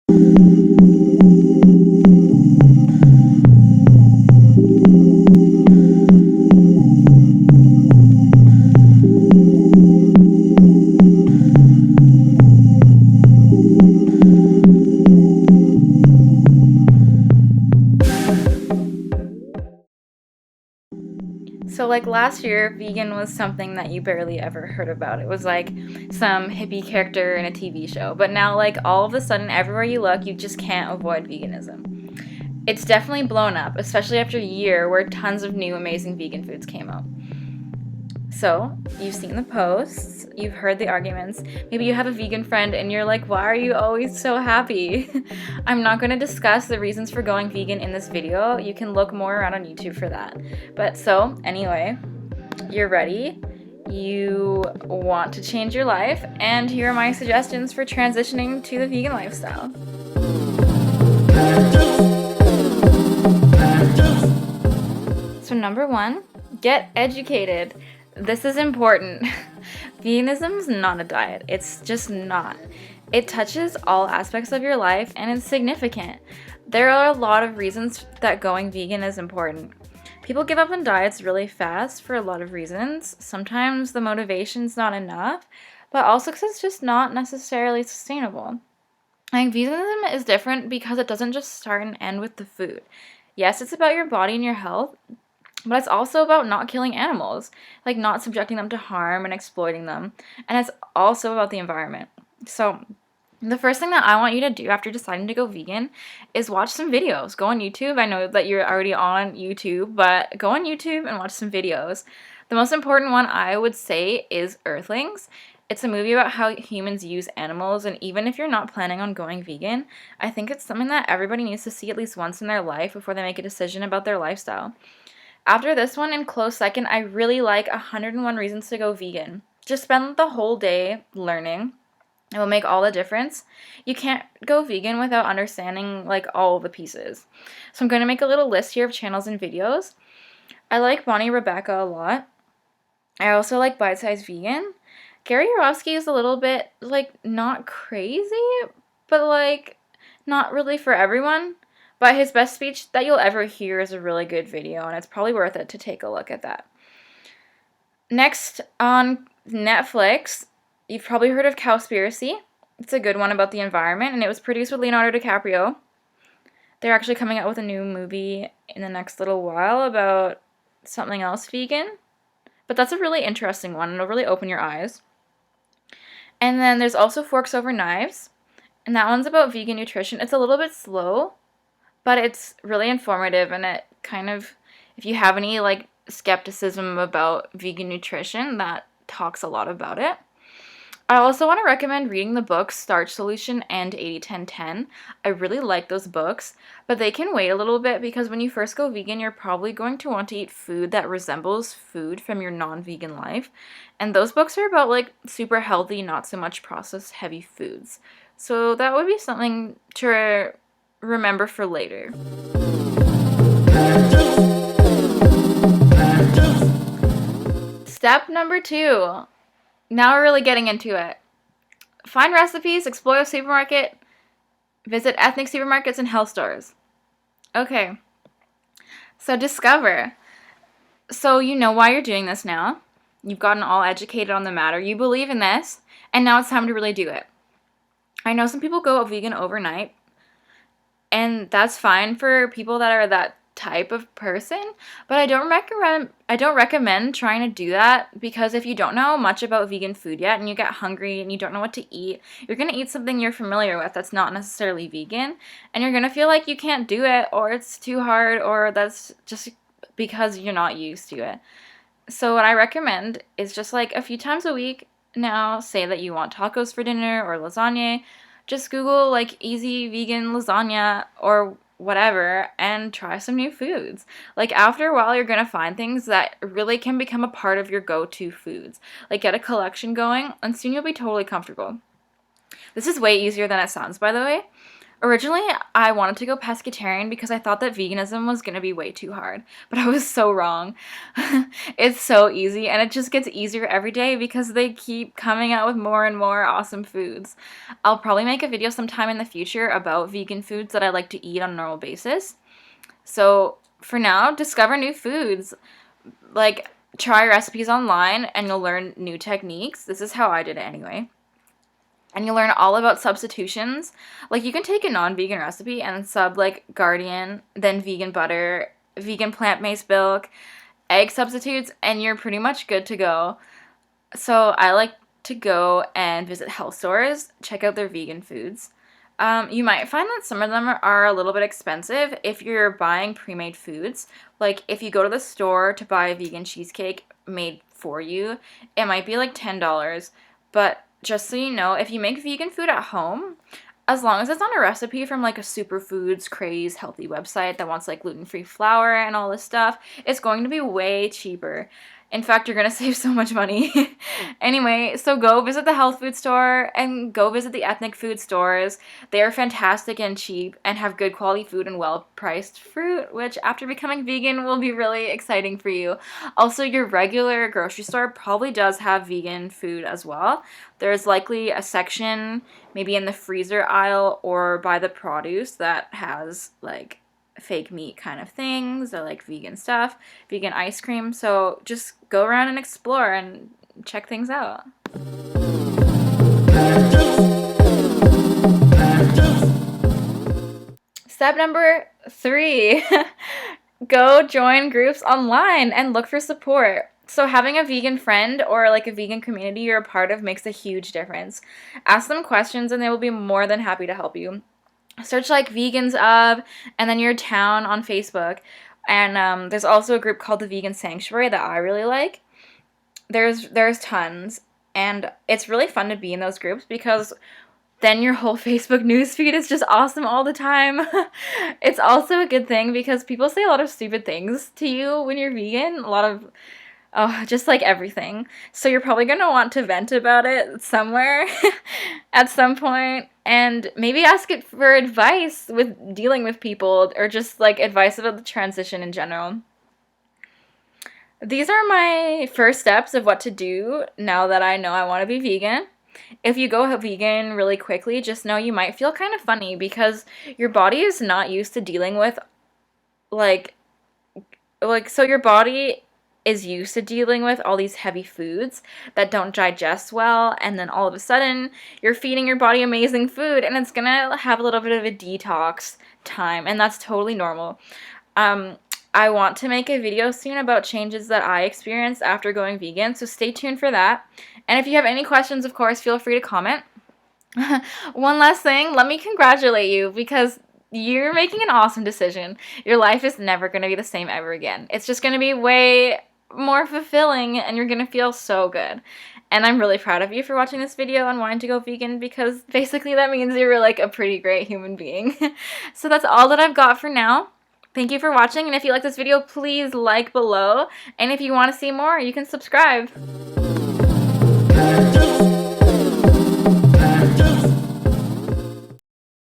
So, like last year, vegan was something that you barely ever heard about. It was like some hippie character in a TV show. But now, like, all of a sudden, everywhere you look, you just can't avoid veganism. It's definitely blown up, especially after a year where tons of new amazing vegan foods came out. So, you've seen the posts, you've heard the arguments. Maybe you have a vegan friend and you're like, why are you always so happy? I'm not going to discuss the reasons for going vegan in this video. You can look more around on YouTube for that. But so, anyway, you're ready. You want to change your life, and here are my suggestions for transitioning to the vegan lifestyle. So, number one, get educated. This is important. Veganism is not a diet. It's just not. It touches all aspects of your life and it's significant. There are a lot of reasons that going vegan is important. People give up on diets really fast for a lot of reasons. Sometimes the motivation's not enough, but also because it's just not necessarily sustainable. I think veganism is different because it doesn't just start and end with the food. Yes, it's about your body and your health, but it's also about not killing animals, like not subjecting them to harm and exploiting them. And it's also about the environment. So, the first thing that I want you to do after deciding to go vegan is watch some videos. Go on YouTube. I know that you're already on YouTube, but go on YouTube and watch some videos. The most important one I would say is Earthlings. It's a movie about how humans use animals, and even if you're not planning on going vegan, I think it's something that everybody needs to see at least once in their life before they make a decision about their lifestyle. After this one, in close second, I really like 101 Reasons to Go Vegan. Just spend the whole day learning. It will make all the difference. You can't go vegan without understanding like all the pieces. So I'm going to make a little list here of channels and videos. I like Bonnie Rebecca a lot. I also like Bite Size Vegan. Gary Yourofsky is a little bit like not crazy, but like not really for everyone. But his best speech that you'll ever hear is a really good video, and it's probably worth it to take a look at that. Next, on Netflix, you've probably heard of Cowspiracy. It's a good one about the environment, and it was produced with Leonardo DiCaprio. They're actually coming out with a new movie in the next little while about something else vegan. But that's a really interesting one, and it'll really open your eyes. And then there's also Forks Over Knives, and that one's about vegan nutrition. It's a little bit slow, but it's really informative, and it kind of, if you have any like skepticism about vegan nutrition, that talks a lot about it. I also want to recommend reading the books Starch Solution and 80-10-10. I really like those books, but they can wait a little bit because when you first go vegan, you're probably going to want to eat food that resembles food from your non-vegan life. And those books are about like super healthy, not so much processed heavy foods. So that would be something to remember for later. Step number 2. Now we're really getting into it. Find recipes, explore a supermarket, visit ethnic supermarkets and health stores. Okay. So discover. So you know why you're doing this now. You've gotten all educated on the matter. You believe in this, and now it's time to really do it. I know some people go vegan overnight, and that's fine for people that are that type of person, but I don't recommend trying to do that, because if you don't know much about vegan food yet and you get hungry and you don't know what to eat, you're going to eat something you're familiar with that's not necessarily vegan, and you're going to feel like you can't do it, or it's too hard, or that's just because you're not used to it. So what I recommend is just like a few times a week now, say that you want tacos for dinner or lasagna, just Google like easy vegan lasagna or whatever and try some new foods. Like after a while, you're going to find things that really can become a part of your go-to foods. Like get a collection going and soon you'll be totally comfortable. This is way easier than it sounds, by the way. Originally, I wanted to go pescatarian because I thought that veganism was going to be way too hard, but I was so wrong. It's so easy, and it just gets easier every day because they keep coming out with more and more awesome foods. I'll probably make a video sometime in the future about vegan foods that I like to eat on a normal basis. So, for now, discover new foods. Like, try recipes online and you'll learn new techniques. This is how I did it anyway. And you learn all about substitutions. Like, you can take a non-vegan recipe and sub, like, Guardian, then vegan butter, vegan plant-based milk, egg substitutes, and you're pretty much good to go. So I like to go and visit health stores, check out their vegan foods. You might find that some of them are a little bit expensive if you're buying pre-made foods. Like, if you go to the store to buy a vegan cheesecake made for you, it might be like $10. But just so you know, if you make vegan food at home, as long as it's on a recipe from like a superfoods craze healthy website that wants like gluten-free flour and all this stuff, it's going to be way cheaper. In fact, you're going to save so much money. Anyway, so go visit the health food store and go visit the ethnic food stores. They are fantastic and cheap and have good quality food and well-priced fruit, which after becoming vegan will be really exciting for you. Also, your regular grocery store probably does have vegan food as well. There's likely a section maybe in the freezer aisle or by the produce that has like fake meat kind of things or like vegan stuff, vegan ice cream. So just go around and explore and check things out. Step number 3, go join groups online and look for support. So having a vegan friend or like a vegan community you're a part of makes a huge difference. Ask them questions and they will be more than happy to help you. Search like vegans of and then your town on Facebook. And there's also a group called the Vegan Sanctuary that I really like. There's tons, and it's really fun to be in those groups because then your whole Facebook newsfeed is just awesome all the time. It's also a good thing because people say a lot of stupid things to you when you're vegan. A lot of just like everything. So you're probably going to want to vent about it somewhere at some point and maybe ask it for advice with dealing with people or just like advice about the transition in general. These are my first steps of what to do now that I know I want to be vegan. If you go vegan really quickly, just know you might feel kind of funny because your body is not used to dealing with so your body is used to dealing with all these heavy foods that don't digest well, and then all of a sudden you're feeding your body amazing food and it's gonna have a little bit of a detox time, and that's totally normal. I want to make a video soon about changes that I experienced after going vegan, so stay tuned for that. And if you have any questions, of course, feel free to comment. One last thing, let me congratulate you because you're making an awesome decision. Your life is never going to be the same ever again. It's just going to be way more fulfilling and you're going to feel so good. And I'm really proud of you for watching this video and wanting to go vegan because basically that means you're like a pretty great human being. So that's all that I've got for now. Thank you for watching, and if you like this video, please like below. And if you want to see more, you can subscribe.